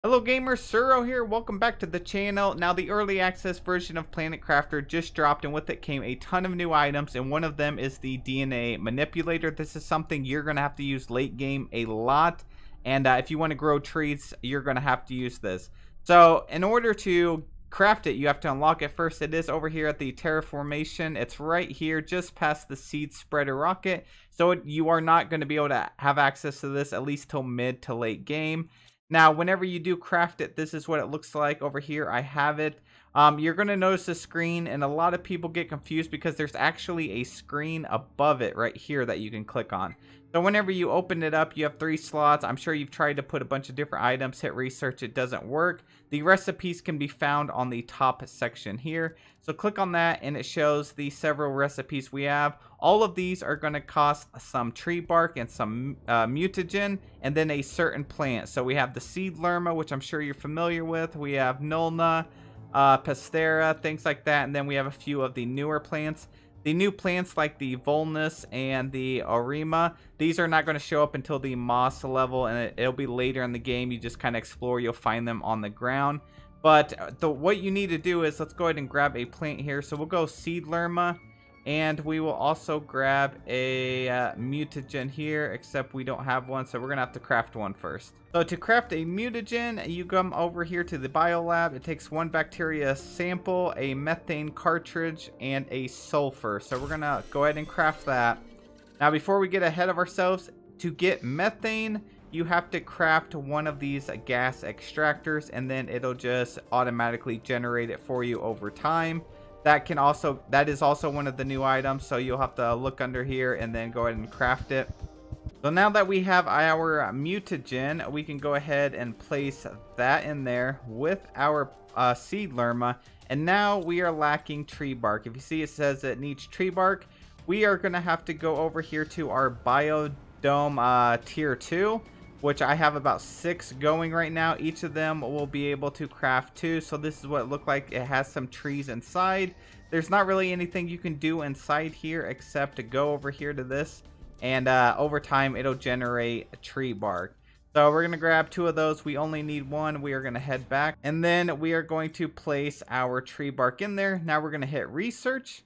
Hello gamers, Suro here. Welcome back to the channel. Now the early access version of Planet Crafter just dropped, and with it came a ton of new items, and one of them is the DNA Manipulator. This is something you're going to have to use late game a lot, and if you want to grow trees, you're going to have to use this. So in order to craft it, you have to unlock it first. It is over here at the terraformation. It's right here just past the seed spreader rocket, so you are not going to be able to have access to this at least till mid to late game. Now, whenever you do craft it, this is what it looks like over here. I have it. You're going to notice a screen, and a lot of people get confused because there's actually a screen above it right here that you can click on. So whenever you open it up, you have 3 slots. I'm sure you've tried to put a bunch of different items, hit research, it doesn't work. The recipes can be found on the top section here. So click on that, and it shows the several recipes we have. All of these are going to cost some tree bark and some mutagen, and then a certain plant. So we have the seed lerma, which I'm sure you're familiar with. We have nulna, pastera, things like that, and then we have a few of the newer plants. The new plants like the Volnus and the Orima, these are not going to show up until the moss level, and it'll be later in the game. You just kind of explore, you'll find them on the ground. But what you need to do is, let's go ahead and grab a plant here. So we'll go seed lerma, and we will also grab a mutagen here, except we don't have one, so we're gonna have to craft one first. So to craft a mutagen, you come over here to the biolab. It takes 1 bacteria sample, a methane cartridge, and a sulfur. So we're gonna go ahead and craft that. Now before we get ahead of ourselves, to get methane, you have to craft one of these gas extractors, and then it'll just automatically generate it for you over time. That is also one of the new items, so you'll have to look under here and then go ahead and craft it. So now that we have our mutagen, we can go ahead and place that in there with our seed lerma, and now we are lacking tree bark. If you see, it says it needs tree bark. We are going to have to go over here to our biodome tier 2, which I have about 6 going right now. Each of them will be able to craft 2. So this is what it looked like. It has some trees inside. There's not really anything you can do inside here except to go over here to this, and over time it'll generate a tree bark. So we're gonna grab 2 of those. We only need 1. We are gonna head back, and then we are going to place our tree bark in there. Now we're gonna hit research.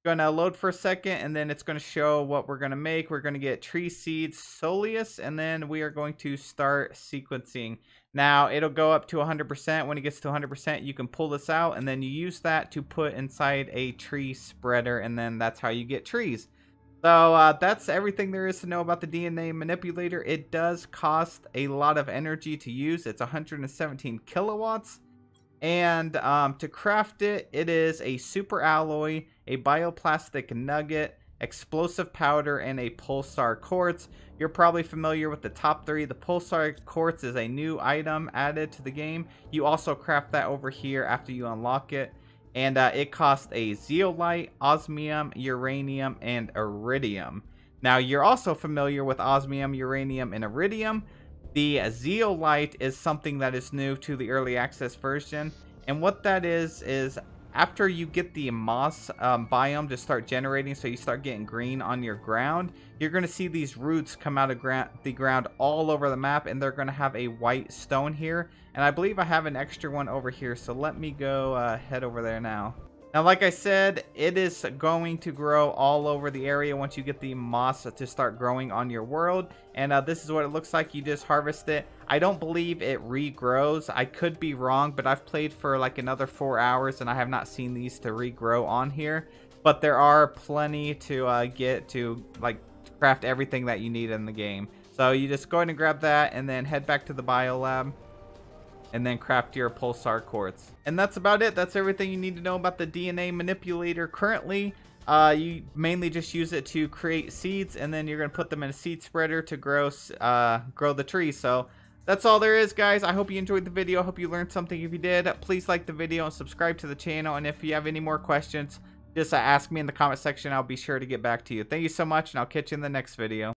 Gonna load for a second, and then it's going to show what we're going to make. We're going to get tree seeds soleus, and then we are going to start sequencing. Now it'll go up to 100%. When it gets to 100%, you can pull this out, and then you use that to put inside a tree spreader, and then that's how you get trees. So that's everything there is to know about the DNA Manipulator. It does cost a lot of energy to use. It's 117 kilowatts. And to craft it, it is a super alloy, a bioplastic nugget, explosive powder, and a pulsar quartz. You're probably familiar with the top 3. The pulsar quartz is a new item added to the game. You also craft that over here after you unlock it. And it costs a zeolite, osmium, uranium, and iridium. Now, you're also familiar with osmium, uranium, and iridium. The zeolite is something that is new to the early access version, and what that is after you get the moss biome to start generating, so you start getting green on your ground, you're going to see these roots come out of the ground all over the map, and they're going to have a white stone here, and I believe I have an extra one over here, so let me go head over there now. Now, like I said, it is going to grow all over the area once you get the moss to start growing on your world. And this is what it looks like. You just harvest it. I don't believe it regrows. I could be wrong, but I've played for like another 4 hours, and I have not seen these to regrow on here. But there are plenty to get to like craft everything that you need in the game. So you just go ahead and grab that, and then head back to the biolab, and then craft your pulsar quartz. And that's about it. That's everything you need to know about the DNA Manipulator currently. You mainly just use it to create seeds, and then you're going to put them in a seed spreader to grow the trees. So that's all there is, guys. I hope you enjoyed the video. I hope you learned something. If you did, please like the video and subscribe to the channel. And if you have any more questions, just ask me in the comment section. I'll be sure to get back to you. Thank you so much, and I'll catch you in the next video.